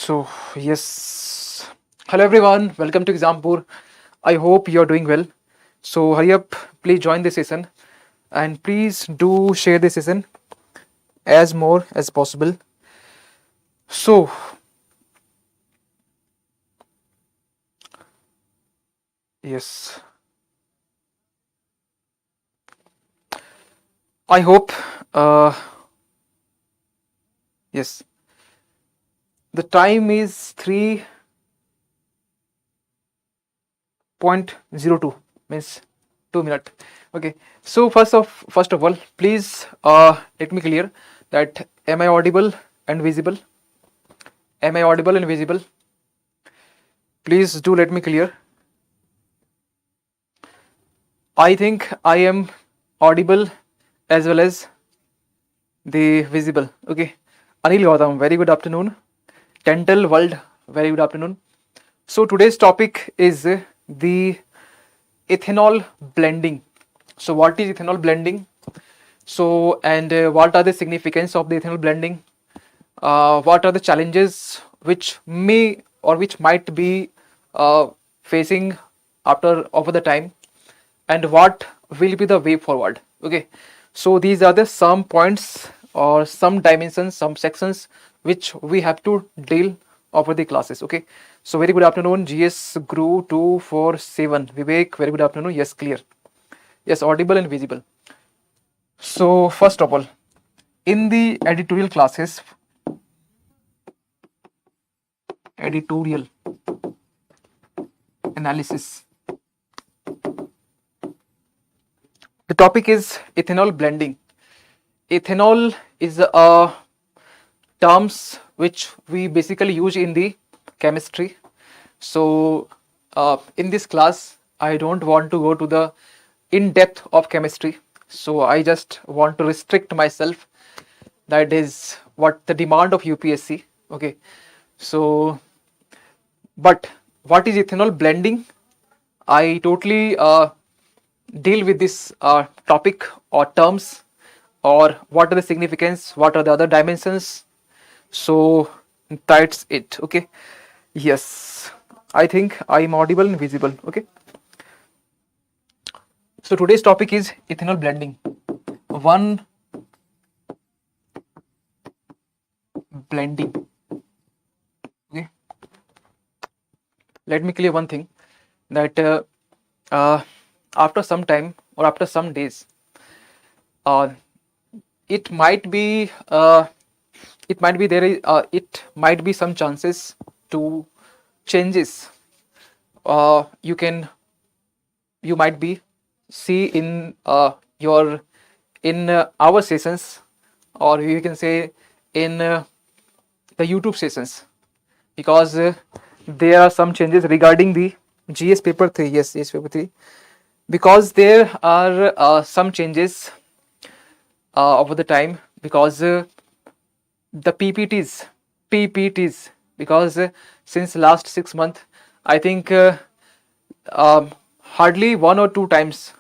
So, yes. Hello everyone, welcome to Exampur. I hope you're doing well. So, hurry up, please join the session and please do share the session as more as possible. So, yes, I hope, yes, the time is 3.02 means 2 minutes. Okay, so first of all, please let me clear that am I audible and visible? Am I audible and visible? Please do let me clear. I think I am audible as well as the visible. Okay. Anil Gautam, very good afternoon. Tental World, very good afternoon. So today's topic is the ethanol blending. So what is ethanol blending? So and what are the significance of the ethanol blending? What are the challenges which may or which might be facing after over the time, and what will be the way forward? Okay, so these are the some points or some dimensions, some sections which we have to deal over the classes. Okay, so very good afternoon, GS Guru 247 Vivek, very good afternoon. Yes, clear, yes, audible and visible. So first of all, in the editorial classes, editorial analysis, the topic is ethanol blending. Ethanol is a terms which we basically use in the chemistry. So in this class, I don't want to go to the in-depth of chemistry. So I just want to restrict myself. That is what the demand of UPSC. Okay. So, but what is ethanol blending? I totally deal with this topic or terms, or what are the significance, what are the other dimensions. So that's it. Okay, yes, I think I'm audible and visible. Okay, so today's topic is ethanol blending. One blending. Okay, let me clear one thing, that after some time or after some days, uh, it might be it might be some chances to changes. You might be see in your in our sessions, or you can say in the YouTube sessions, because there are some changes regarding the GS paper 3. Yes, GS paper 3, because there are some changes over the time, because the PPTs, because since last 6 months, I think hardly one or two times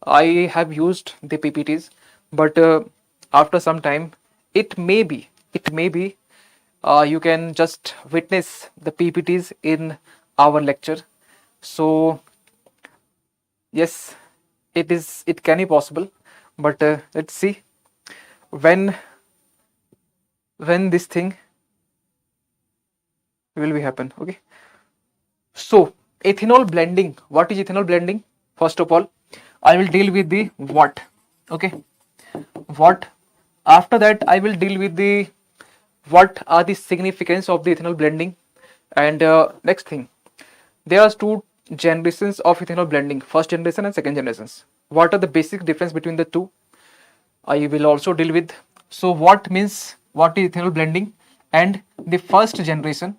I have used the PPTs, but after some time, it may be you can just witness the PPTs in our lecture. So yes, it can be possible, but let's see when this thing will be happen. Okay, so ethanol blending, what is ethanol blending? First of all, I will deal with the what. Okay, what. After that, I will deal with the what are the significance of the ethanol blending, and next thing, there are two generations of ethanol blending, first generation and second generations. What are the basic difference between the two? I will also deal with. So what is ethanol blending, and the first generation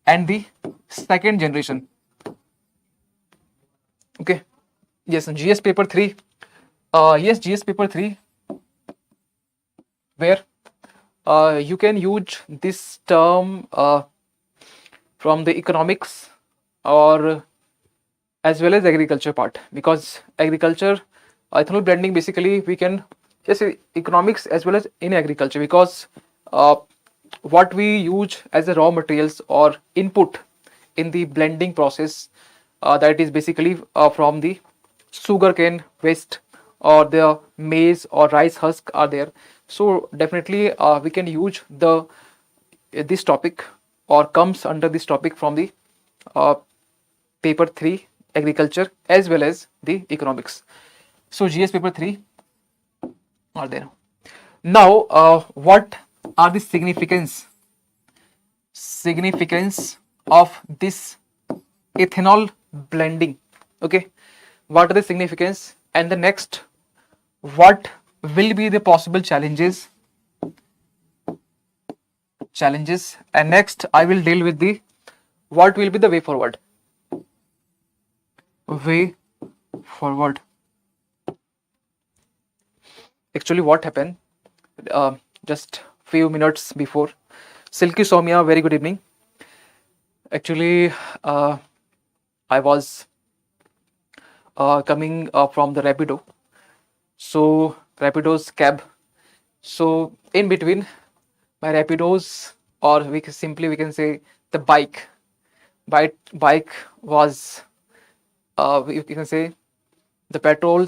and the second generation. Okay, yes, GS paper 3. Yes, GS paper 3, where you can use this term from the economics or as well as agriculture part, because agriculture ethanol blending, basically we can just say economics as well as in agriculture, because what we use as a raw materials or input in the blending process, that is basically from the sugarcane waste or the maize or rice husk are there. So definitely we can use the this topic or comes under this topic from the uh, paper 3 agriculture as well as the economics. So GS paper 3 are there. Now what are the significance of this ethanol blending? Okay, what are the significance, and the next, what will be the possible challenges, and next I will deal with the what will be the way forward. Actually what happened, just few minutes before, Silky Soumya, very good evening. Actually I was coming from the Rapido, so Rapido's cab, so in between my Rapidos, or we can say the bike was you can say the petrol,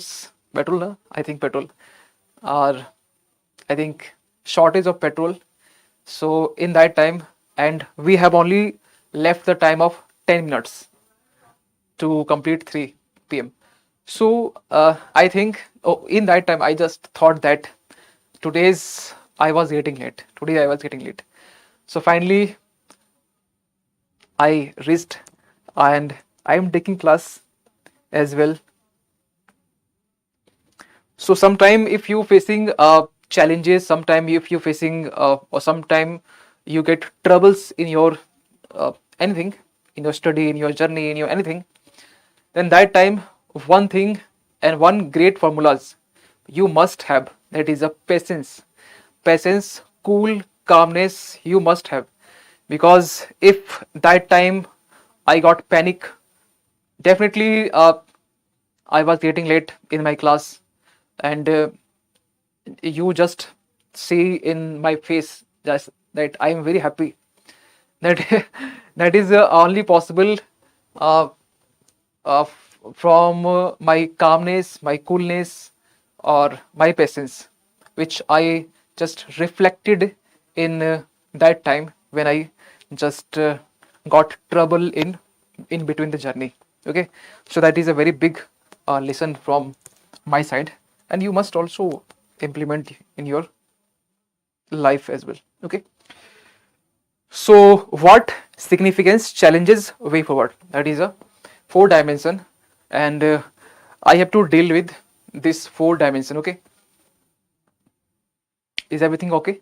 I think petrol, or I think shortage of petrol. So in that time, and we have only left the time of 10 minutes to complete 3 p.m. So I think in that time I just thought that today I was getting late. So finally I reached, and I am taking class as well. So sometime if you facing challenges, sometime if you facing or sometime you get troubles in your anything, in your study, in your journey, in your anything, then that time one thing and one great formulas you must have, that is a patience, cool calmness you must have. Because if that time I got panic, definitely I was getting late in my class, and you just see in my face just that I am very happy that that is only possible uh, from my calmness, my coolness, or my patience, which I just reflected in that time when I just got trouble in between the journey. Okay, so that is a very big lesson from my side, and you must also implement in your life as well. Okay, so what significance, challenges, way forward, that is a 4 dimension, and I have to deal with this 4 dimension. Okay, is everything okay?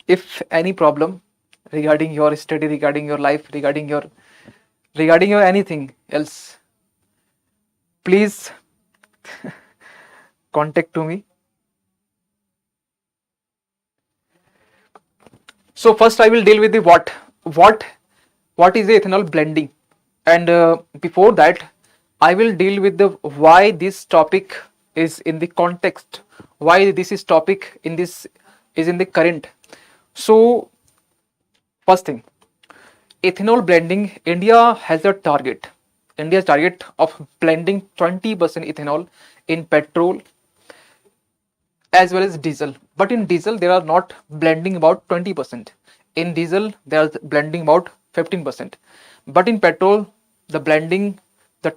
If any problem regarding your study, regarding your life, regarding your anything else, please contact to me. So first I will deal with the what is the ethanol blending, and before that I will deal with the why this topic is in the context, why this is topic in this is in the current. So first thing, ethanol blending, India's target of blending 20% ethanol in petrol as well as diesel. But in diesel they are not blending about 20%. In diesel they are blending about 15%. But in petrol the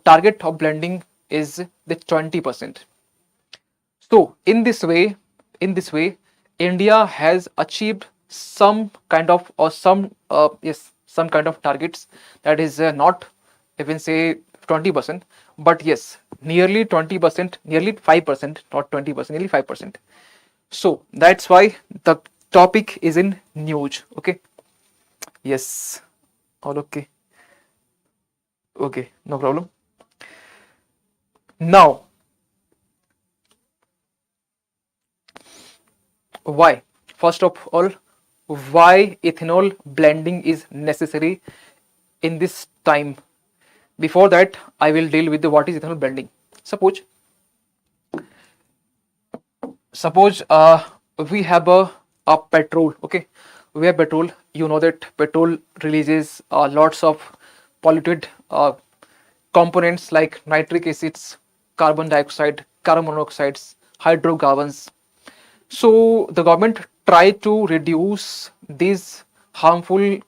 target of blending is the 20%. So in this way India has achieved some kind of some kind of targets, that is not even say 20%, but yes, nearly 20%, nearly 5%, not 20%, nearly 5%. So that's why the topic is in news. Okay, yes, all okay, no problem. Now why, first of all, why ethanol blending is necessary in this time. Before that I will deal with the what is ethanol blending. Suppose suppose we have a petrol. Okay, we have petrol. You know that petrol releases lots of polluted components like nitric acids, carbon dioxide, carbon monoxides, hydrocarbons. So the government try to reduce these harmful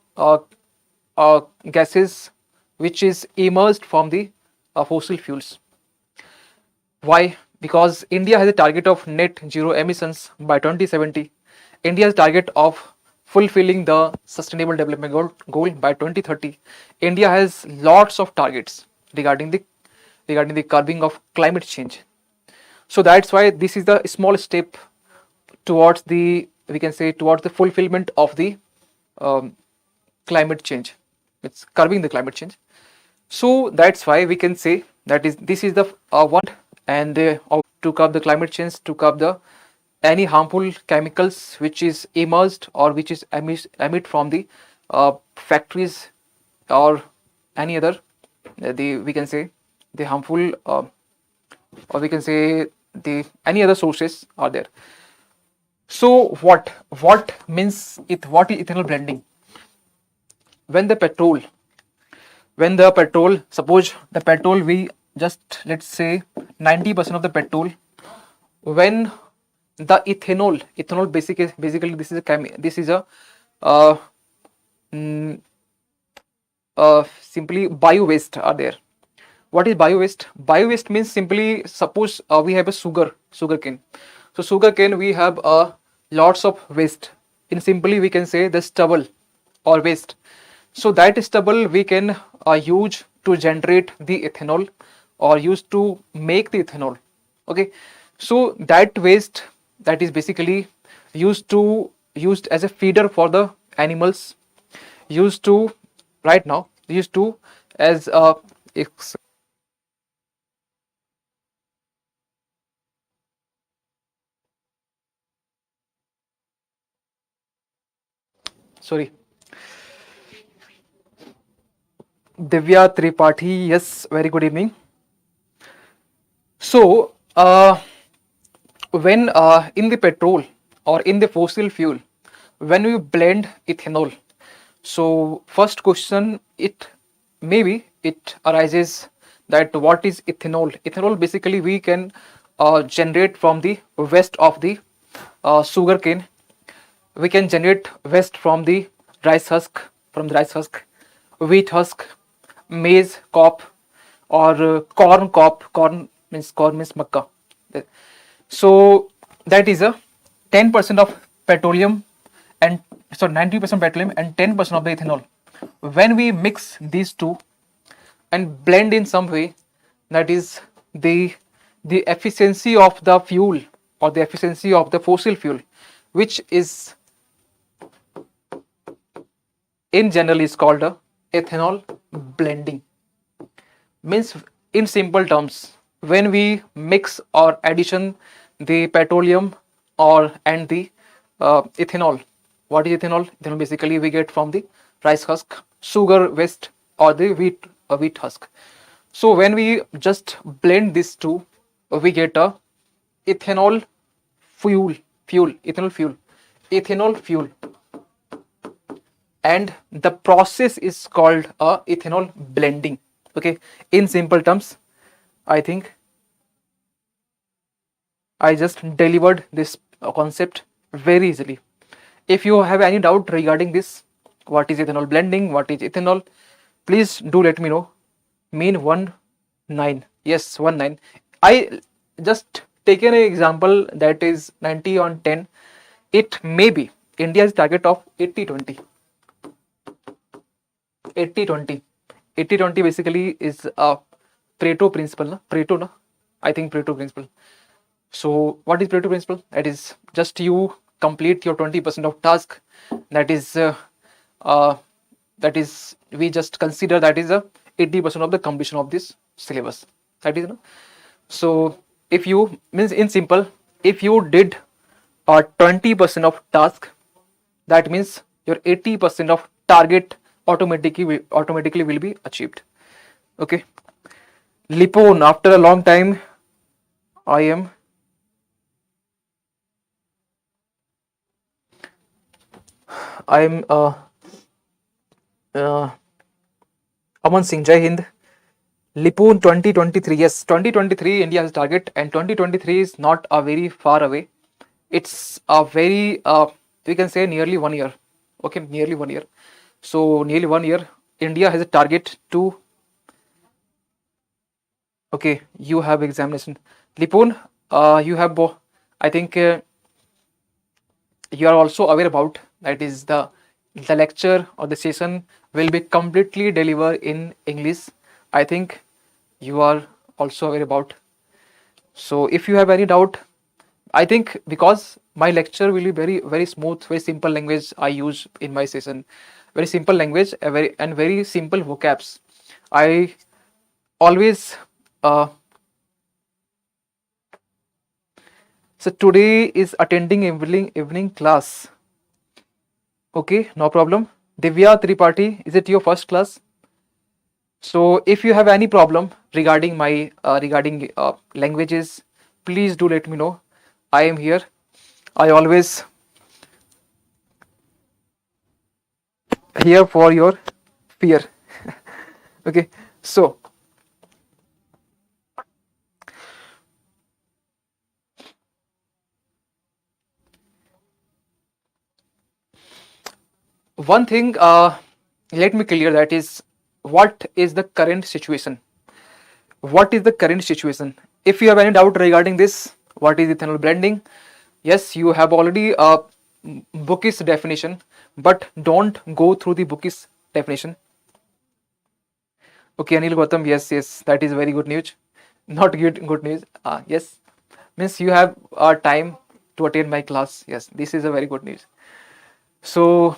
gases which is emerged from the fossil fuels. Why? Because India has a target of net zero emissions by 2070. India's target of fulfilling the sustainable development goal by 2030. India has lots of targets regarding the curbing of climate change. So that's why this is the small step towards the, we can say, towards the fulfillment of the um, climate change. It's curbing the climate change. So that's why we can say that is this is the one, and to curb the climate change, to curb the any harmful chemicals which is emerged or which is emit from the factories or any other the, we can say, the harmful or we can say the any other sources are there. So what means it, what is ethanol blending? When the petrol, suppose the petrol, we just, let's say 90% of the petrol, when the ethanol basically this is a uh, mm, simply bio waste are there. What is bio waste? Bio waste means simply, suppose we have a sugarcane. So sugarcane, we have lots of waste. In simply we can say the stubble or waste. So that stubble we can use to generate the ethanol or use to make the ethanol. Okay, so that waste, that is basically used as a feeder for the animals, used to right now used to as sorry, Divya Tripathi, yes, very good evening. So when in the petrol or in the fossil fuel, when we blend ethanol, so first question, it maybe it arises that what is ethanol? Ethanol basically we can generate from the waste of the sugar cane. We can generate waste from the rice husk, wheat husk, maize cob, or corn cob. Corn means makka. So that is a 10% of petroleum, and so 90% petroleum and 10% of the ethanol. When we mix these two and blend in some way, that is the efficiency of the fuel or the efficiency of the fossil fuel, which is in general is called a ethanol blending. Means in simple terms, when we mix or addition the petroleum or and the ethanol. What is ethanol? Ethanol basically we get from the rice husk, sugar waste, or the wheat husk. So when we just blend these two, we get a ethanol ethanol fuel, and the process is called ethanol blending. Okay, in simple terms, I think I just delivered this concept very easily. If you have any doubt regarding this, what is ethanol blending, what is ethanol, please do let me know. Mean 19, yes, 19. I just taken an example that is 90 on 10. It may be India's target of 80-20. 80-20. 80-20 basically is a Pareto principle. Na? I think Pareto principle. So what is Pareto principle? That is just you complete your 20% of task. That is we just consider that is a 80% of the completion of this syllabus. That is, so if you means in simple, if you did 20% of task, that means your 80% of target automatically will be achieved. Okay, Lipon, after a long time I am I'm uh, Aman Singh. Jai Hind. Lipun 2023. Yes, 2023 India has a target, and 2023 is not a very far away. It's a very we can say nearly 1 year. Okay, nearly 1 year. So nearly 1 year, India has a target to. Okay, you have examination. Lipun, you have. I think you are also aware about that is the lecture or the session will be completely delivered in English. I think you are also aware about. So if you have any doubt, I think because my lecture will be very smooth, very simple language I use in my session, very simple language, very simple vocabs. I always so today is attending evening class. Okay, no problem. Divya Tripathi, is it your first class? So if you have any problem regarding my regarding languages, please do let me know. I am here. I always here for your fear. Okay, so one thing let me clear that is what is the current situation. What is the current situation? If you have any doubt regarding this, what is ethanol blending? Yes, you have already a bookish definition, but don't go through the bookish definition. Okay, Anil Gautam, yes, that is very good news. Not good news. Yes, means you have time to attend my class. Yes, this is a very good news. So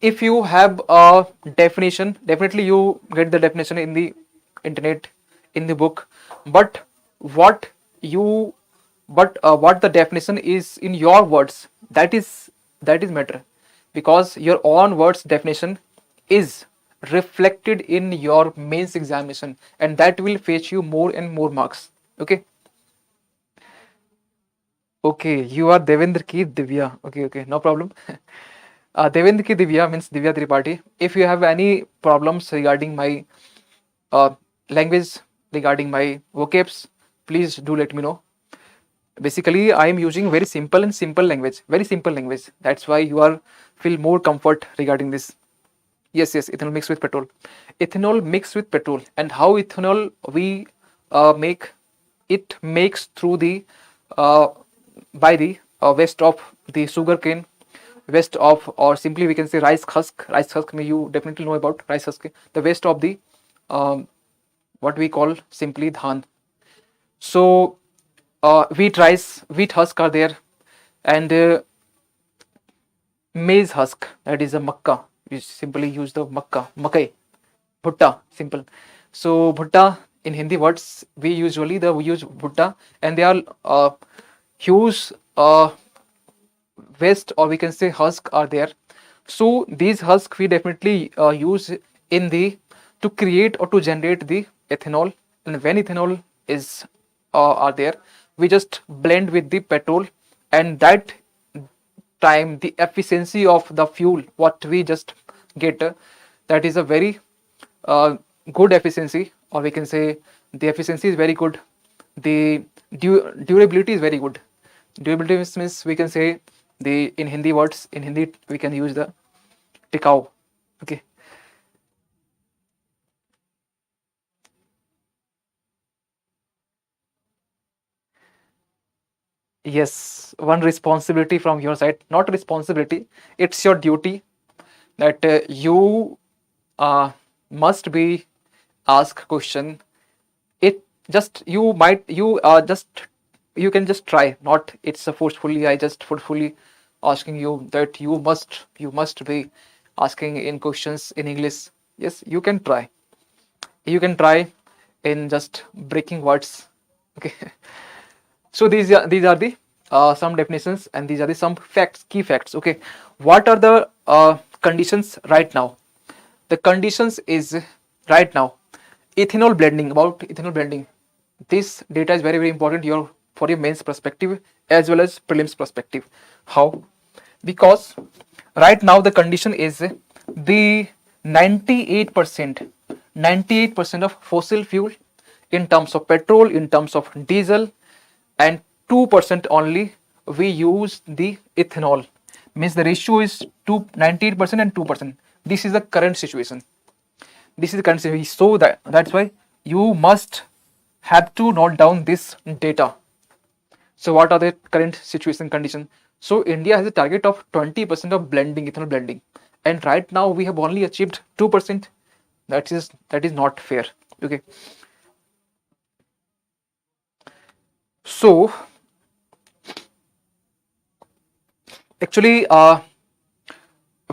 if you have a definition, definitely you get the definition in the internet, in the book. But what you, what the definition is in your words, that is matter, because your own words definition is reflected in your mains examination, and that will fetch you more and more marks. Okay. Okay, you are Devendra ki Divya. Okay, no problem. Devendra ki Divya means Divya Tripathi. If you have any problems regarding my language, regarding my vocabs, please do let me know. Basically, I am using very simple language, very simple language. That's why you are feel more comfort regarding this. Yes, ethanol mixed with petrol. Ethanol mixed with petrol, and how ethanol we make it makes through the by the waste of the sugar cane, waste of, or simply we can say rice husk. Rice husk, may you definitely know about rice husk. The waste of the what we call simply dhan. So wheat husk are there, and maize husk, that is a makka. We simply use the makai, bhutta, simple. So bhutta in Hindi words we usually we use bhutta, and they are huge waste, or we can say husk are there. So these husk we definitely use in the to create or to generate the ethanol, and when ethanol is are there, we just blend with the petrol, and that time the efficiency of the fuel what we just get, that is a very good efficiency, or we can say the efficiency is very good, the durability is very good. Durability means we can say the in Hindi words, in Hindi we can use the tikau. Okay. Yes, one responsibility from your side, not responsibility, it's your duty that you must be ask question. It just you might you just you can just try, not it's a forcefully, I just forcefully asking you that you must be asking in questions in English. Yes, you can try in just breaking words. Okay. So these are the some definitions, and these are the some facts, key facts. Okay, what are the conditions right now? The conditions is right now ethanol blending. About ethanol blending, this data is very important for your mains perspective as well as prelims perspective. How? Because Right now the condition is the 98% of fossil fuel in terms of petrol, in terms of diesel, and 2% only we use the ethanol. Means the ratio is 98% and 2%. This is the current situation. This is the current situation. So that's why you must have to note down this data. So what are the current situation conditions? So India has a target of 20% of blending, ethanol blending, and right now we have only achieved 2%. That is not fair. Okay. So actually,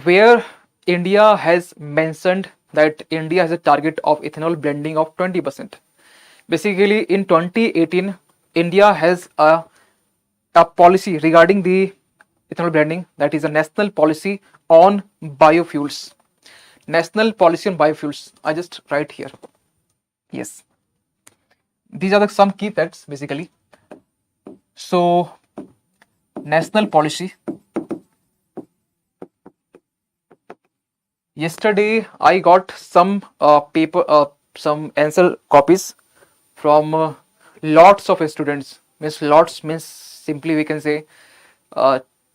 where India has mentioned that India has a target of ethanol blending of 20%. Basically, in 2018, India has a policy regarding the ethanol blending, that is a national policy on biofuels. National policy on biofuels. I just write here. Yes. These are the some key facts basically. So, national policy. Yesterday I got some some answer copies from lots of students. Means lots means simply we can say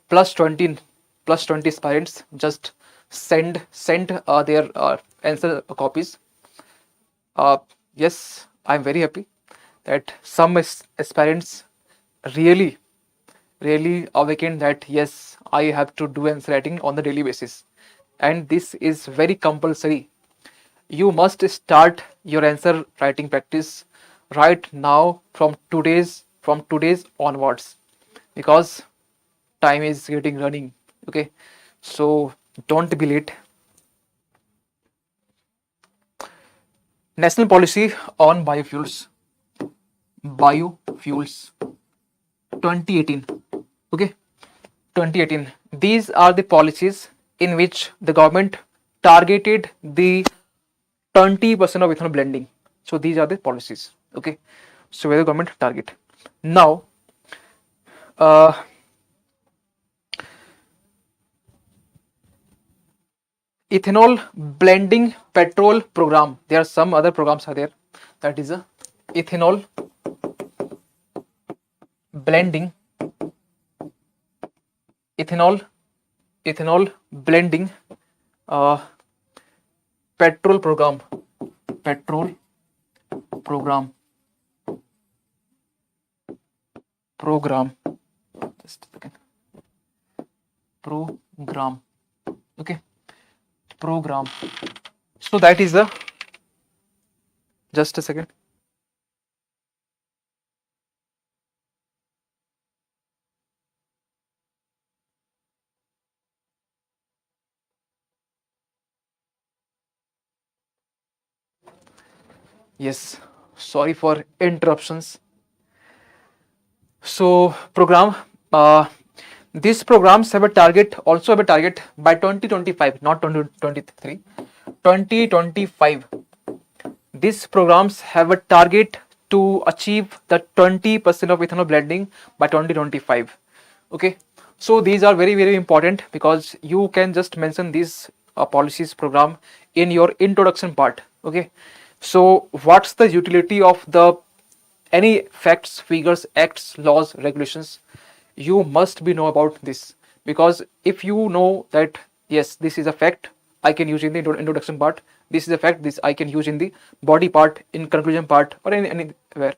plus 20 aspirants just sent their answer copies. Yes, I'm very happy that some aspirants really awakened that yes, I have to do answer writing on the daily basis, and this is very compulsory. You must start your answer writing practice right now from today's onwards, because time is getting running. Okay, so don't be late. National policy on biofuels 2018. Okay, 2018. These are the policies in which the government targeted the 20% of ethanol blending. So these are the policies. Okay, so where the government target. Now, ethanol blending petrol program. There are some other programs are there. That is a ethanol blending blending petrol program. Just a second. Program. Okay. Program. So that is the, just a second. Yes, sorry for interruptions. So program, these programs have a target, also have a target by 2025, not 2023, 2025. These programs have a target to achieve the 20% of ethanol blending by 2025. Okay, so these are very important, because you can just mention these policies program in your introduction part. Okay, so what's the utility of the any facts, figures, acts, laws, regulations? You must be know about this, because if you know that yes, this is a fact, I can use in the introduction part. This is a fact, this I can use in the body part, in conclusion part, or anywhere.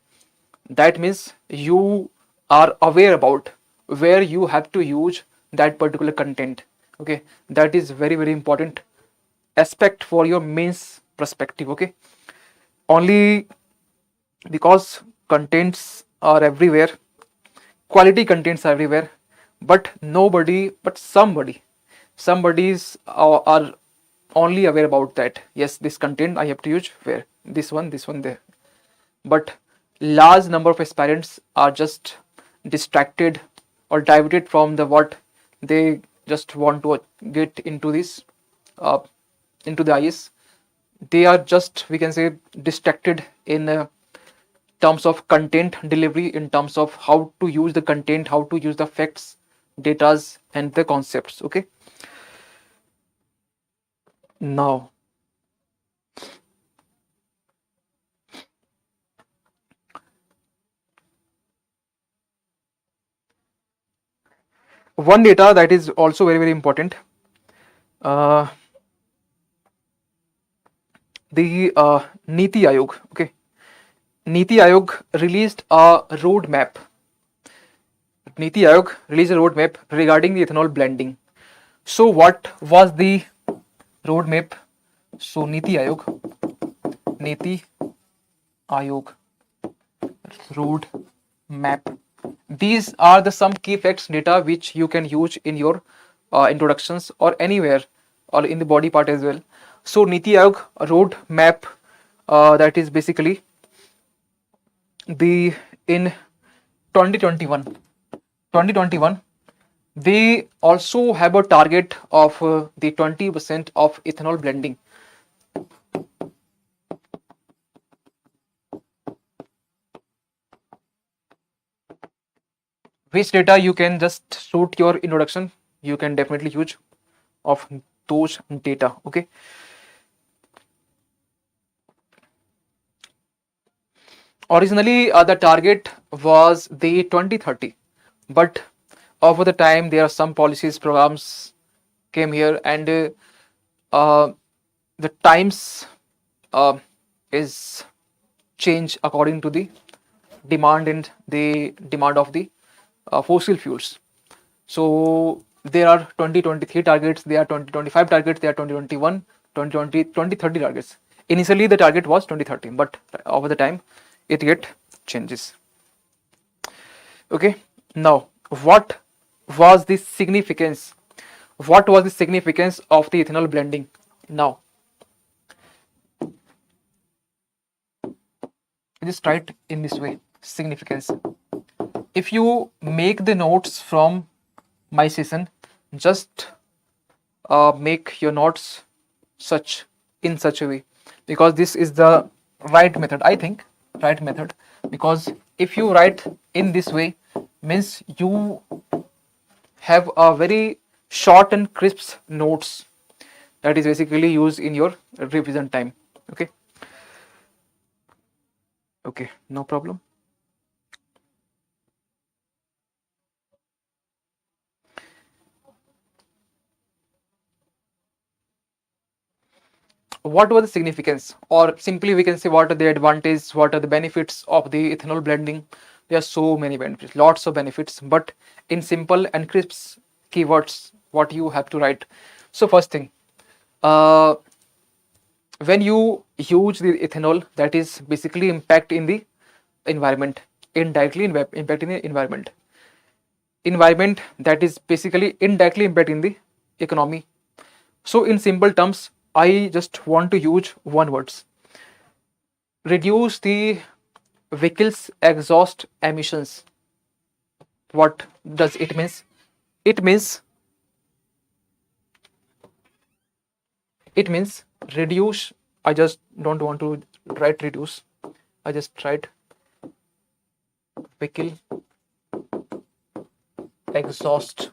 That means you are aware about where you have to use that particular content. Okay, that is very important aspect for your mains perspective. Okay, only because contents are everywhere, quality contents are everywhere, but somebody's are only aware about that yes, this content I have to use where, this one there, but large number of aspirants are just distracted or diverted from the what they just want to get into this into the IAS. They are just, we can say, distracted in terms of content delivery, in terms of how to use the content, how to use the facts, datas, and the concepts. Okay, Now, one data that is also very important, uh, the Niti Aayog. Okay, Niti Aayog released a roadmap. Niti Aayog released a roadmap regarding the ethanol blending. So, what was the roadmap? So, Niti Aayog road map. These are the some key facts data which you can use in your introductions or anywhere or in the body part as well. So Niti Aayog road map, that is basically the in 2021 they also have a target of the 20% of ethanol blending. Which data you can just shoot your introduction, you can definitely use of those data. Okay, originally the target was the 2030, but over the time there are some policies programs came here, and the times is change according to the demand and the demand of the fossil fuels. So there are 2023 targets, there are 2025 targets, there are 2021, 2020, 2030 targets. Initially the target was 2030, but over the time it get changes. Okay, now what was the significance? What was the significance of the ethanol blending? Now, just write in this way: significance. If you make the notes from my session, just make your notes in such a way, because this is the right method, I think, right method. Because if you write in this way, means you have a very short and crisp notes that is basically used in your revision time. Okay, no problem. What was the significance, or simply we can say what are the advantages, what are the benefits of the ethanol blending? There are so many benefits, lots of benefits, but in simple and crisp keywords what you have to write. So first thing, uh, when you use the ethanol, that is basically impact in the environment, indirectly impact in the environment, that is basically indirectly impact in the economy. So in simple terms, I just want to use one words: reduce the vehicle's exhaust emissions. What does it means? It means reduce. I just don't want to write reduce. I just write vehicle exhaust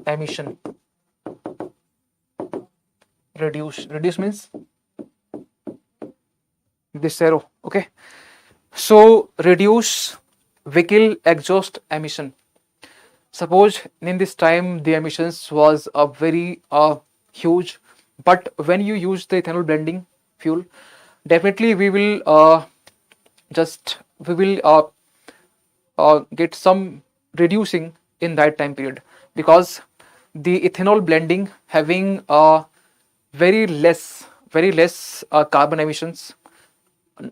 emission. Reduce means this arrow. Okay, so reduce vehicle exhaust emission. Suppose in this time the emissions was a very huge, but when you use the ethanol blending fuel, definitely we will get some reducing in that time period, because the ethanol blending having very less carbon emissions,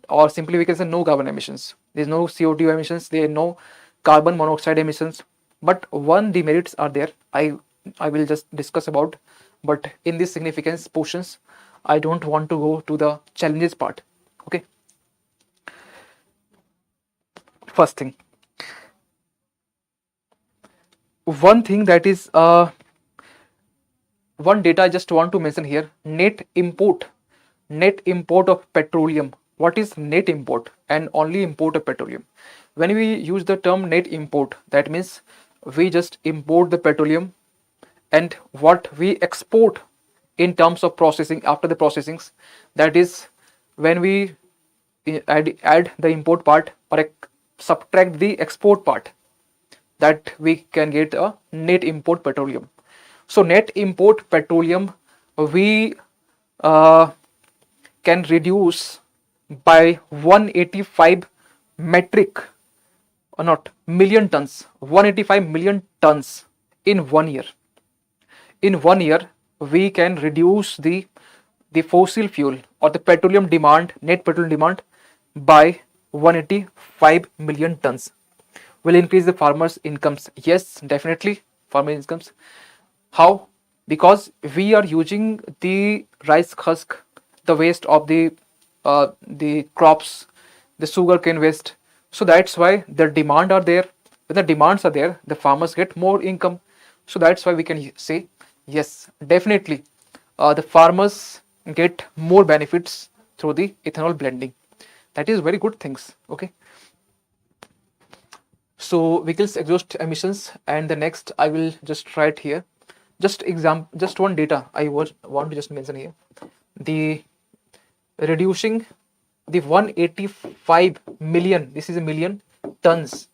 or simply we can say no carbon emissions. There's no CO2 emissions, there are no carbon monoxide emissions, but one demerits are there. I will just discuss about, but in this significance portions I don't want to go to the challenges part. Okay, first thing, one thing that is one data I just want to mention here: net import of petroleum. What is net import? And only import of petroleum. When we use the term net import, that means we just import the petroleum, and what we export in terms of processing, after the processings, that is when we add the import part or subtract the export part, that we can get a net import petroleum. So net import petroleum we can reduce by 185 metric or not million tons, 185 million tons in 1 year. In 1 year we can reduce the fossil fuel or the petroleum demand, net petroleum demand, by 185 million tons. Will increase the farmers' incomes. Yes, definitely farmer incomes. How? Because we are using the rice husk, the waste of the crops, the sugarcane waste. So that's why the demand are there. When the demands are there, the farmers get more income. So that's why we can say yes, definitely the farmers get more benefits through the ethanol blending. That is very good things. Okay. So vehicles exhaust emissions, and the next I will just write here. Just one data I want to just mention here. The reducing the 185 million, this is a million tons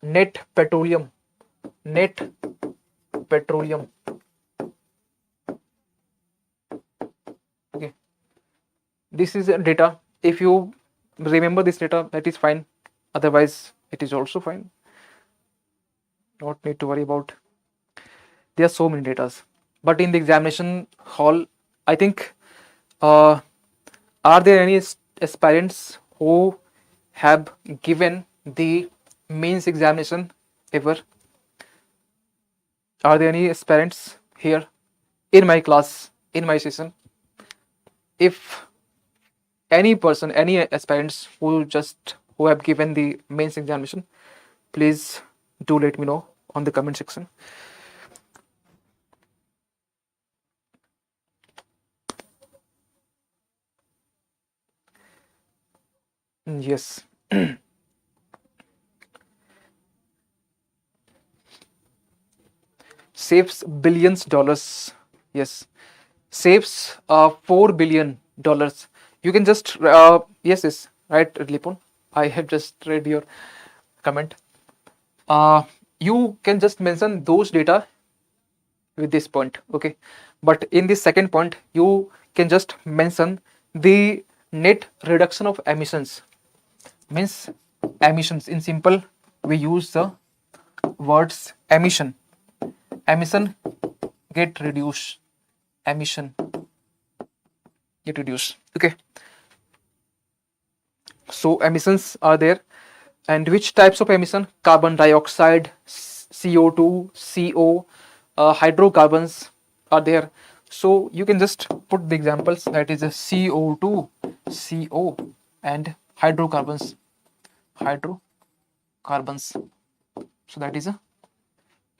net petroleum. Okay, this is a data. If you remember this data, that is fine, otherwise it is also fine, not need to worry about. There are so many datas, but in the examination hall, I think are there any aspirants who have given the mains examination ever? Are there any aspirants here in my class, in my session? If any person, any aspirants who have given the mains examination, please do let me know on the comment section. Yes. Saves billions dollars. Yes, saves $4 billion. You can just yes, right, Lipon. I have just read your comment. You can just mention those data with this point, okay? But in this second point, you can just mention the net reduction of emissions. Means emissions, in simple we use the words emission get reduced, okay? So emissions are there, and which types of emission? Carbon dioxide, CO2, CO, hydrocarbons are there. So you can just put the examples, that is a CO2, CO, and hydrocarbons. So that is a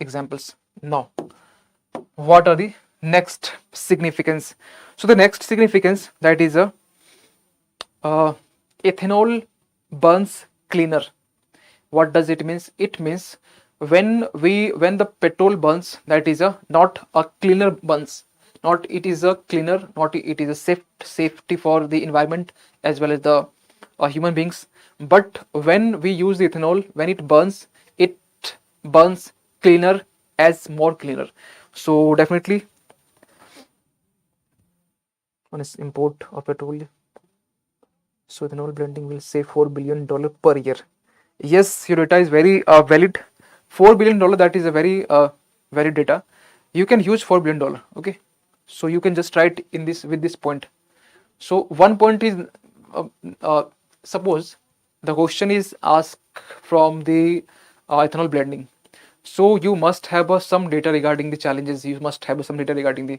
examples. Now what are the next significance? So the next significance, that is a ethanol burns cleaner. What does it mean? It means when the petrol burns, that is a not a cleaner burns, not it is a cleaner, not it is a safety for the environment as well as the human beings. But when we use the ethanol, when it burns cleaner, as more cleaner. So definitely on its import of petrol, so ethanol blending will save $4 billion per year. Yes, your data is very valid. $4 billion, that is a very valid data. You can use $4 billion, okay? So you can just write in this with this point. So one point is suppose the question is asked from the ethanol blending. So you must have some data regarding the challenges. You must have some data regarding the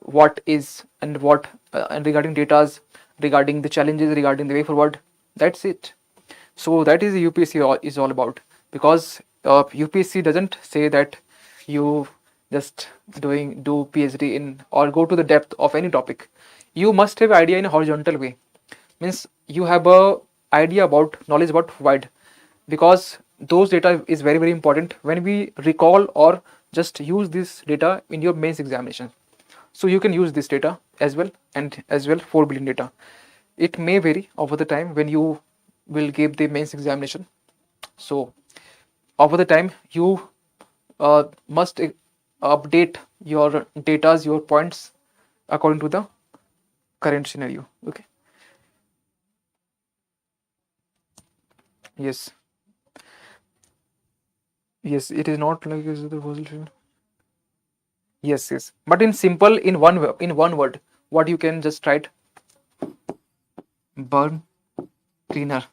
what is and what and regarding datas, regarding the challenges, regarding the way forward. That's it. So that is the UPSC is all about, because UPSC doesn't say that you just do PhD in or go to the depth of any topic. You must have idea in a horizontal way. Means you have a idea about knowledge about wide, because those data is very very important when we recall or just use this data in your mains examination. So you can use this data as well, and as well 4 billion data. It may vary over the time when you will give the mains examination. So over the time you must update your datas, your points according to the current scenario. Okay. Yes, it is not like is the fossil. Yes, but in simple, in one word, what you can just write: burn cleaner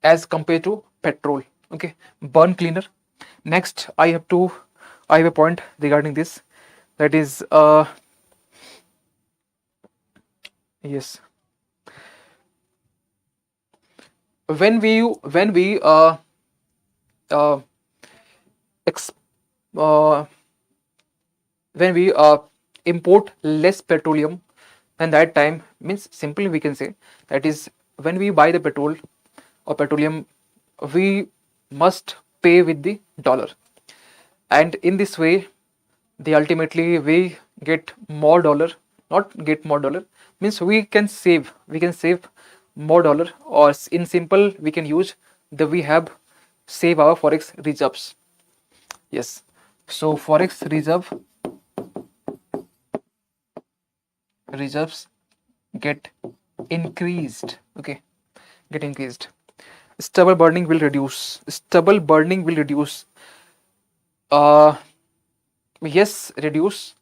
as compared to petrol. Okay, burn cleaner. Next, I have a point regarding this, that is yes, when we uh, ex, uh, when we import less petroleum, then that time means simply we can say that is when we buy the petrol or petroleum, we must pay with the dollar, and in this way the ultimately we get more dollar, not get more dollar, means we can save more dollar, or in simple we can use the we have save our forex reserves. Yes, so forex reserves get increased. Okay, get increased. Stubble burning will reduce. Yes, reduce.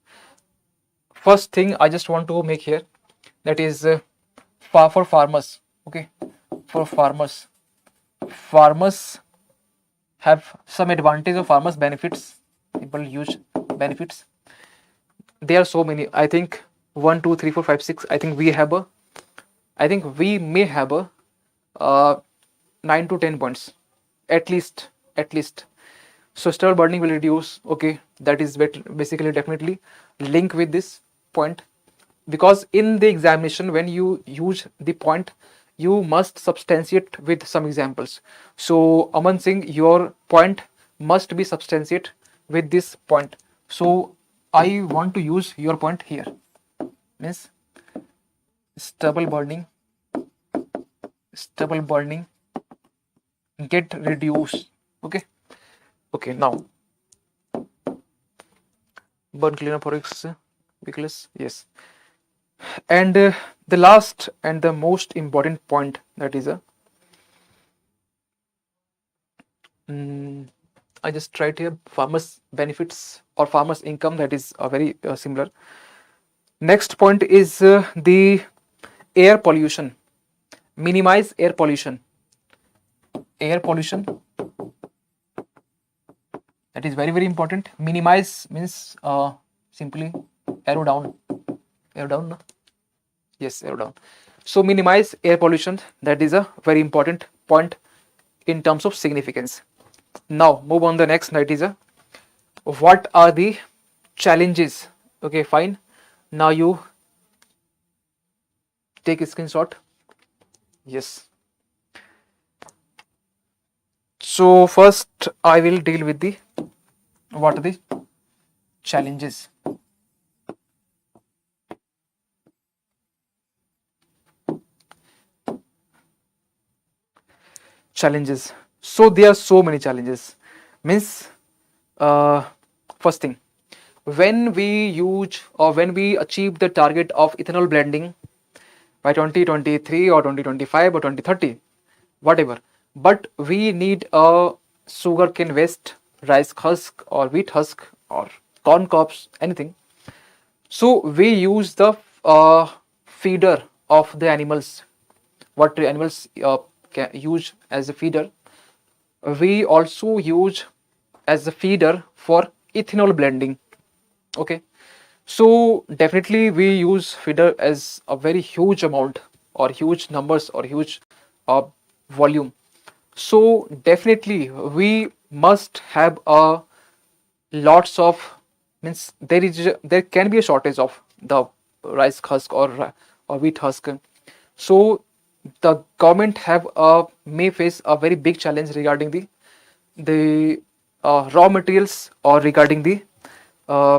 First thing I just want to make here, that is for farmers. Okay, for farmers have some advantage of farmers benefits. People use benefits. There are so many. I think 1, 2, 3, 4, 5, 6. I think we may have a 9 to 10 points at least. So stubble burning will reduce. Okay, that is basically definitely link with this point, because in the examination when you use the point, you must substantiate with some examples. So Aman Singh, your point must be substantiate with this point. So I want to use your point here, means stubble burning get reduced. Okay, now burn cleaner forex weakness. Yes, and the last and the most important point, that is I just tried here farmers benefits or farmers income, that is very similar. Next point is the air pollution. Minimize air pollution. That is very very important. Minimize means simply arrow down. No? Yes, arrow down. So minimize air pollution, that is a very important point in terms of significance. Now move on the next, that is what are the challenges. Okay, fine. Now you take a screenshot. Yes. So first I will deal with the what are the challenges. So there are so many challenges, means first thing, when we use or when we achieve the target of ethanol blending by 2023 or 2025 or 2030, whatever, but we need a sugarcane waste, rice husk or wheat husk or corn cobs, anything. So we use the feeder of the animals, what the animals can use as a feeder. We also use as a feeder for ethanol blending. Okay, so definitely we use feeder as a very huge amount or huge numbers or huge volume. So definitely we must have a lots of, means there can be a shortage of the rice husk or wheat husk. So the government may face a very big challenge regarding the raw materials, or regarding the uh,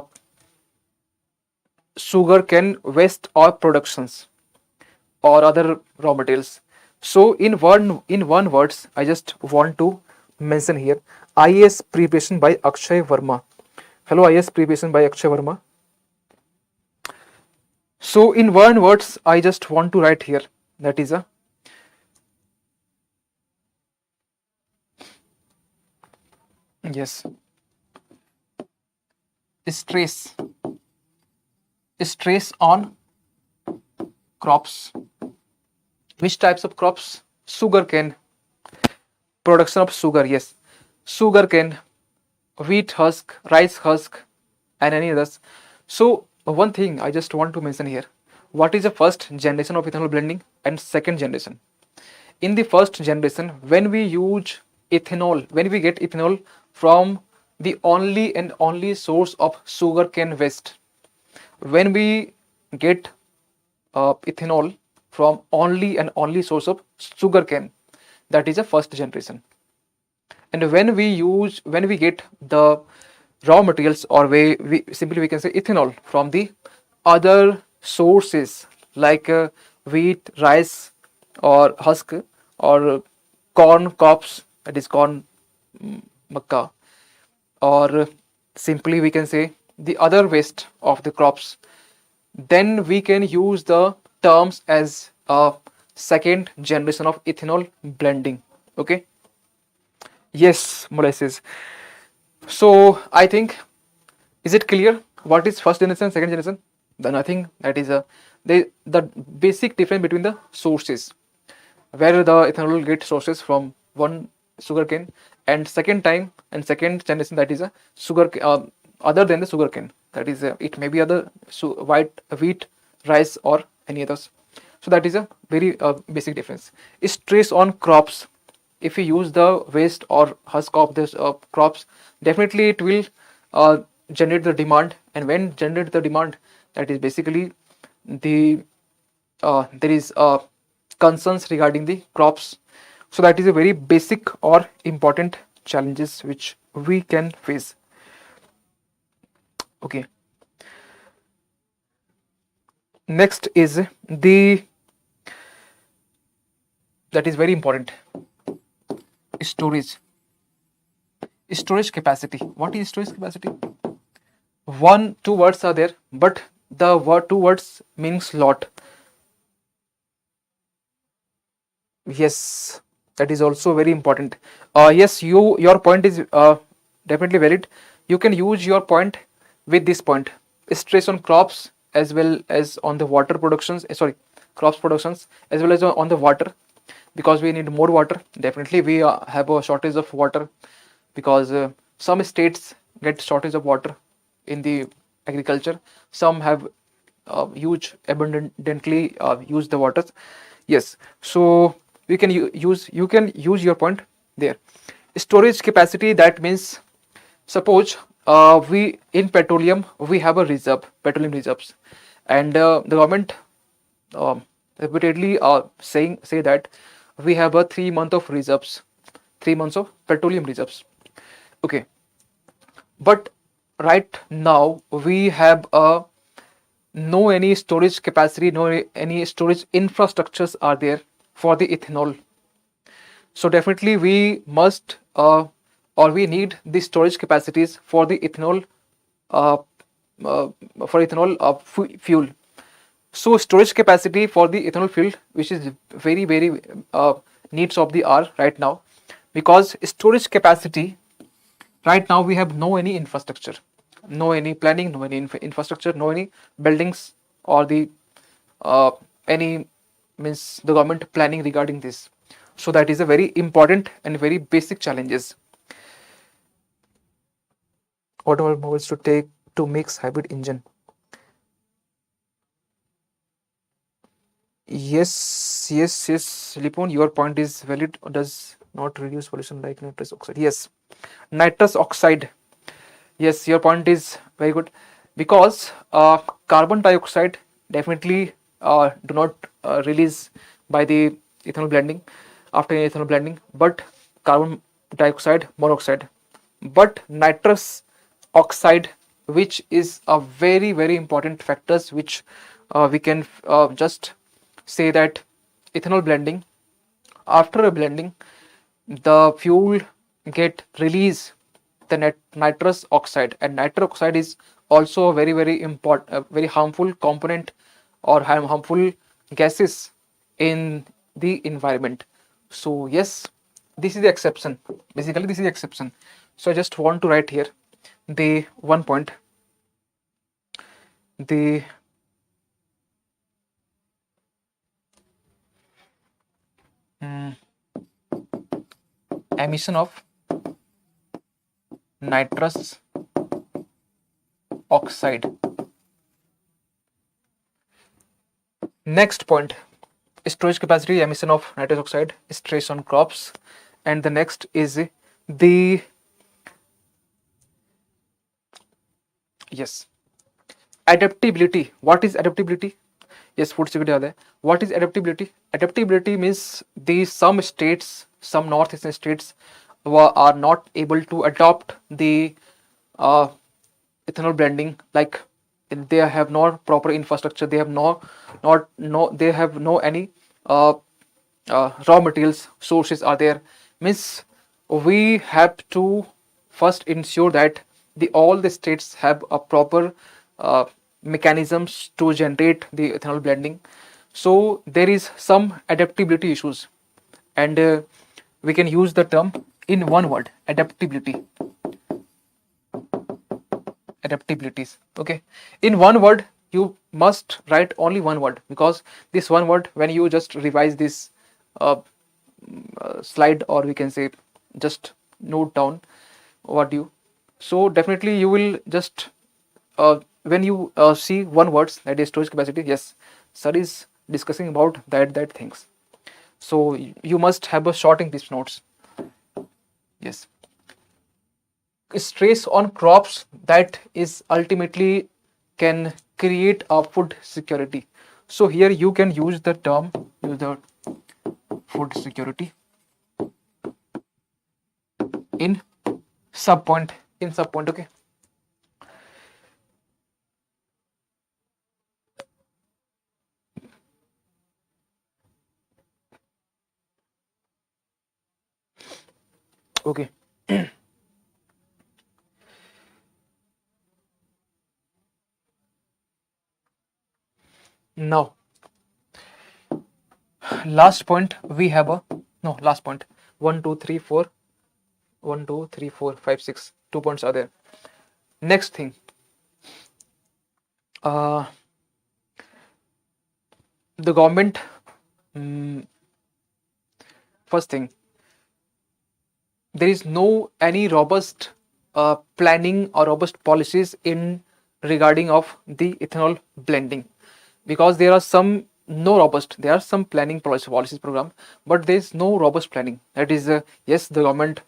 sugar cane waste or productions, or other raw materials. So in one words, I just want to mention here IAS preparation by Akshay Verma. Hello, IAS preparation by Akshay Verma. So in one words, I just want to write here, that is a yes, stress on crops. Which types of crops? Sugarcane, production of sugar, yes, sugarcane, wheat husk, rice husk, and any others. So one thing I just want to mention here: what is the first generation of ethanol blending and second generation? In the first generation, when we use ethanol, when we get ethanol from the only and only source of sugarcane waste, when we get ethanol from only and only source of sugarcane, that is a first generation. And when we get the raw materials, or we simply we can say ethanol from the other sources, like wheat, rice, or husk, or corn crops, that is corn, makka, or simply we can say the other waste of the crops, then we can use the terms as a second generation of ethanol blending. Okay, yes, molasses. So I think, is it clear what is first generation, second generation? Then I think that is the basic difference between the sources, where the ethanol gets sources from one sugarcane, and second generation, that is a sugar other than the sugarcane, that is it may be other white wheat, rice, or any others. So that is a very basic difference. Stress on crops: if we use the waste or husk of this crops, definitely it will generate the demand, and when generate the demand, that is basically the there is concerns regarding the crops. So that is a very basic or important challenges which we can face. Okay, next is the, that is very important, storage capacity. What is storage capacity? Two words are there, but the two words means lot. Yes, that is also very important. Yes, your point is definitely valid. You can use your point with this point: stress on crops as well as on the water productions. Sorry, crops productions as well as on the water, because we need more water. Definitely, we have a shortage of water, because some states get shortage of water in the agriculture. Some have huge abundantly use the waters. Yes, so we can you can use your point there. Storage capacity, that means, suppose we in petroleum we have a petroleum reserves, and the government repeatedly say that we have a 3 month of reserves, 3 months of petroleum reserves. Okay, but right now we have no any storage capacity, no any storage infrastructures are there for the ethanol. So definitely we must or we need the storage capacities for the ethanol uh, fuel. So storage capacity for the ethanol fuel, which is very needs of the hour right now, because storage capacity right now we have no any infrastructure, no any planning, no any infrastructure, no any buildings, or the any means the government planning regarding this. So that is a very important and very basic challenges. What automobiles to take to mix hybrid engine? Yes, Lipon, your point is valid. Does not reduce pollution like nitrous oxide. Yes, nitrous oxide. Yes, your point is very good, because carbon dioxide definitely do not release by the ethanol blending, after ethanol blending, but carbon dioxide monoxide. But nitrous oxide, which is a very very important factors, which we can just say that ethanol blending, after a blending, the fuel get release the nitrous oxide, and nitrous oxide is also a very very important, very harmful component or harmful gases in the environment. So yes, this is the exception. Basically, this is the exception. So I just want to write here the one point, the emission of nitrous oxide. Next point, storage capacity, emission of nitrous oxide, stress on crops. And the next is the, yes, adaptability. What is adaptability? Yes, food security are there. What is adaptability? Adaptability means the some states, some northeastern states are not able to adopt the ethanol blending, like they have no proper infrastructure, they have they have no any raw materials sources are there. Means we have to first ensure that all the states have a proper mechanisms to generate the ethanol blending. So there is some adaptability issues, and we can use the term in one word, adaptability. Adaptabilities. Okay, in one word you must write only one word, because this one word, when you just revise this slide, or we can say just note down what you, so definitely you will just when you see one words, that is storage capacity, yes, sir is discussing about that things. So you must have a short English notes. Yes, stress on crops, that is ultimately can create a food security. So here you can use the term, use the food security in subpoint, okay. Okay. Now last point, we have a, no, last point, 1 2 3 4, 1 2 3 4 5 6, 2 points are there. Next thing, the government, first thing, there is no any robust planning or robust policies in regarding of the ethanol blending, because there are some no robust, there are some planning policies program, but there is no robust planning. That is yes, the government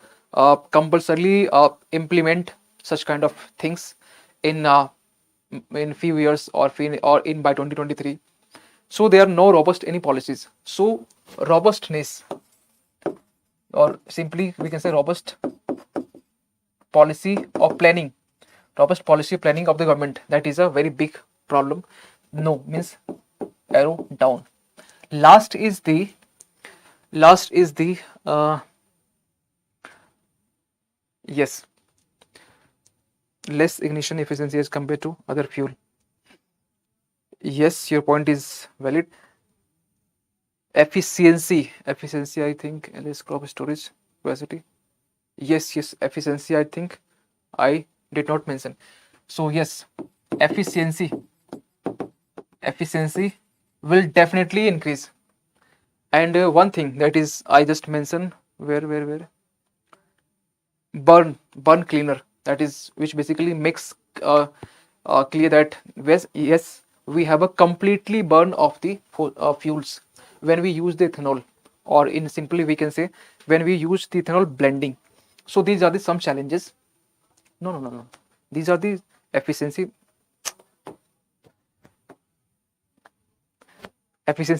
compulsorily implement such kind of things in few years, or in by 2023. So there are no robust any policies. So robustness, or simply we can say robust policy of planning, robust policy planning of the government, that is a very big problem. No means arrow down. Last is the yes, less ignition efficiency as compared to other fuel. Yes, your point is valid. Efficiency, I think, less crop storage capacity. Yes, efficiency, I think I did not mention. So yes, efficiency will definitely increase. And one thing that is I just mentioned, where burn cleaner, that is which basically makes clear that yes, we have a completely burn of the fuels when we use the ethanol, or in simply we can say when we use the ethanol blending. So these are the some challenges. No, these are the efficiency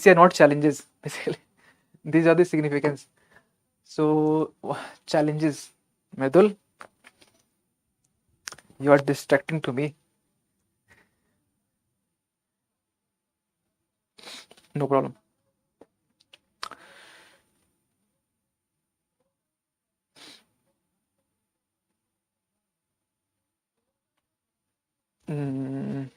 are not challenges basically. These are the significance. So challenges. Medul, you are distracting to me. No problem. Mm,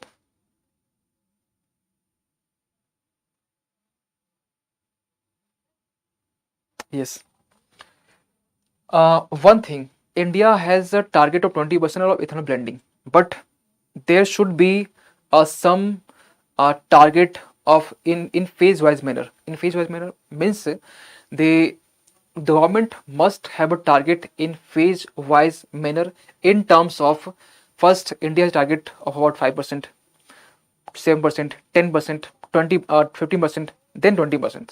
yes. One thing, India has a target of 20% of ethanol blending, but there should be some target of in phase wise manner. In phase wise manner means the government must have a target in phase wise manner in terms of first India's target of about 5%, 7%, 10%, 20, 15%, then 20%.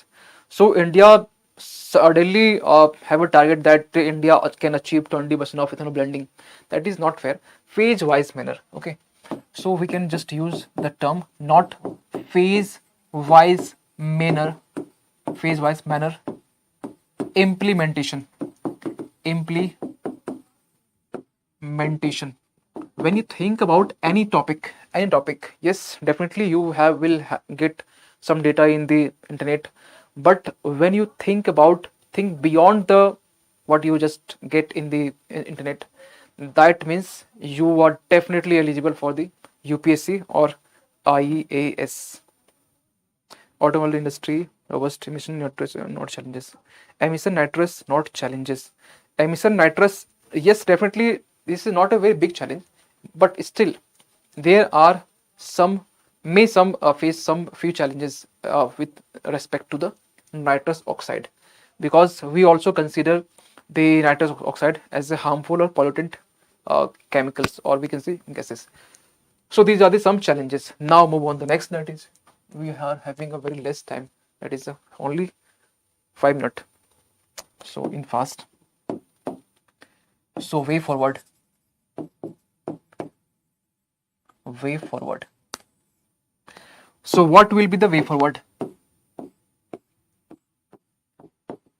So India suddenly have a target that India can achieve 20% of ethanol blending. That is not fair. Phase-wise manner. Okay. So we can just use the term not phase-wise manner. Phase-wise manner. Implementation. Implementation. When you think about any topic, yes, definitely you get some data in the internet, but when you think beyond the what you just get in the internet, that means you are definitely eligible for the UPSC or IAS. Automobile industry, robust emission nitrous, not challenges. Emission nitrous, not challenges. Emission nitrous, yes, definitely this is not a very big challenge, but still there are some face some few challenges with respect to the nitrous oxide, because we also consider the nitrous oxide as a harmful or pollutant chemicals, or we can say gases. So these are the some challenges. Now move on the next, that is we are having a very less time, that is only 5 minutes. So in fast, so way forward. So what will be the way forward?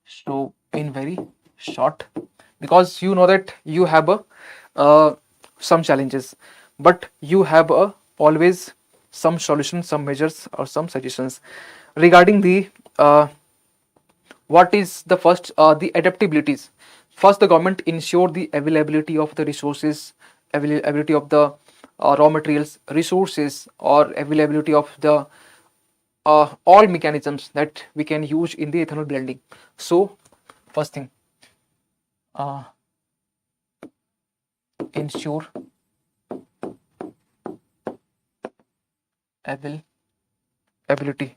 So in very short, because you know that you have some challenges, but you have always some solutions, some measures, or some suggestions regarding the what is the first the adaptabilities. First, the government ensure the availability of the resources, availability of the raw materials, resources, or availability of the all mechanisms that we can use in the ethanol blending. So first thing, uh, ensure availability.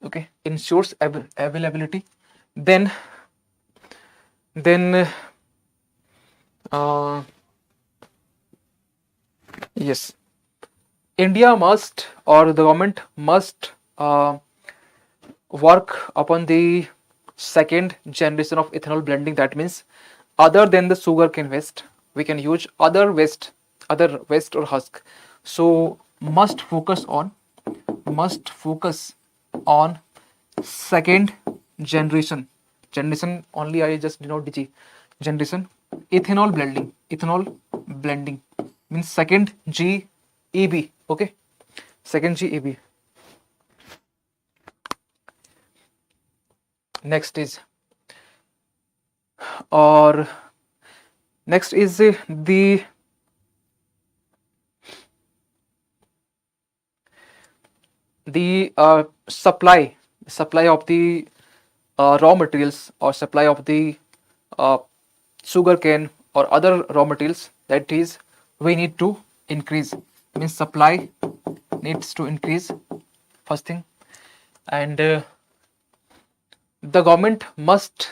Okay, ensures availability. Then uh, yes, India must, or the government must work upon the second generation of ethanol blending. That means other than the sugarcane waste, we can use other waste or husk. So must focus on second generation only, I just denote DG generation ethanol blending means second GEB. Okay, second GEB. Next is the supply of the raw materials, or supply of the sugarcane or other raw materials, that is we need to increase. Means supply needs to increase, first thing. And the government must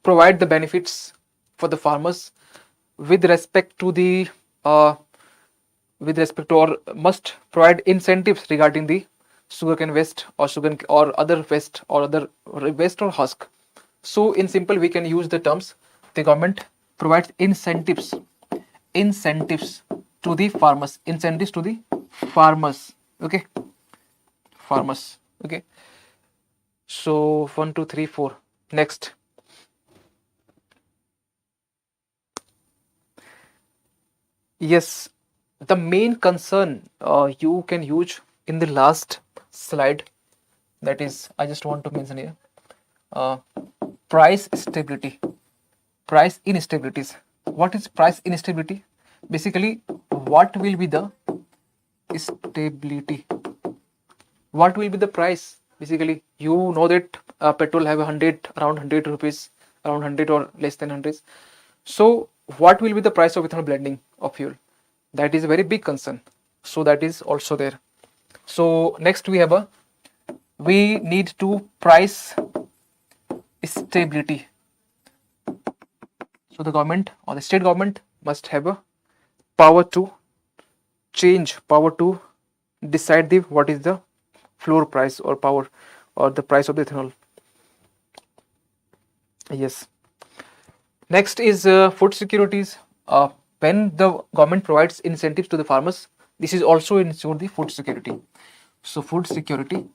provide the benefits for the farmers with respect to the or must provide incentives regarding the sugarcane waste or sugar or other waste or husk. So in simple, we can use the terms the government provides incentives to the farmers, okay, farmers, okay. So 1 2 3 4. Next, yes, the main concern you can use in the last slide, that is, I just want to mention here, uh, price stability, price instabilities. What is price instability? Basically, what will be the stability? What will be the price? Basically, you know that petrol have 100, around 100 rupees, around 100 or less than 100. So what will be the price of ethanol blending of fuel? That is a very big concern. So that is also there. So next we need to price stability. So the government or the state government must have a power to decide what is the floor price or power or the price of the ethanol. Yes. Next is food securities. When the government provides incentives to the farmers, this is also ensure the food security. So food security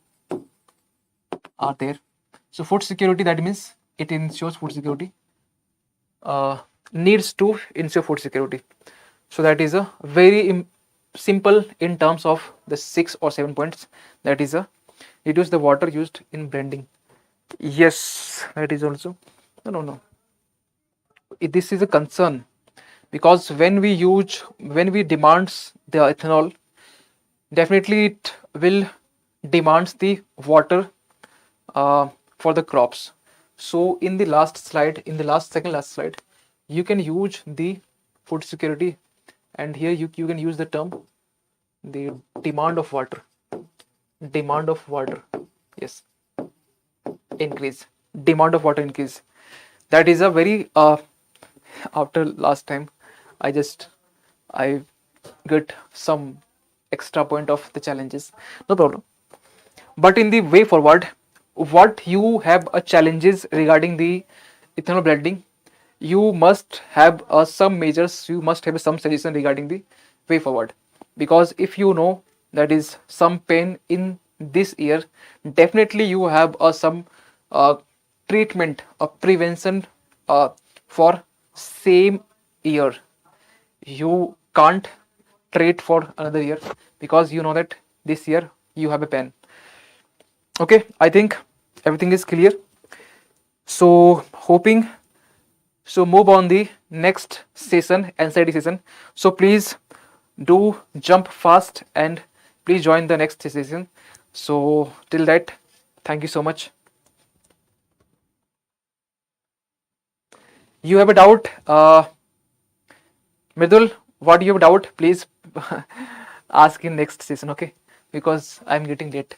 are there. So food security, that means it ensures food security. Needs to ensure food security. So that is a very simple in terms of the 6 or 7 points. That is a reduce the water used in blending. Yes, that is also no. This is a concern, because when we demands the ethanol, definitely it will demands the water for the crops. So in the second last slide, you can use the food security, and here you can use the term the demand of water. Yes, increase, demand of water increase. That is a very after last time I got some extra point of the challenges, no problem. But in the way forward, what you have a challenges regarding the ethanol blending, you must have some measures, you must have some suggestion regarding the way forward. Because if you know that is some pain in this year, definitely you have some treatment or prevention for same year. You can't treat for another year, because you know that this year you have a pain. Okay, I think everything is clear. So hoping, so move on the next session, anxiety session. So please do jump fast and please join the next session. So till that, thank you so much. You have a doubt, Mridul, what do you have a doubt? Please ask in next session, okay? Because I'm getting late.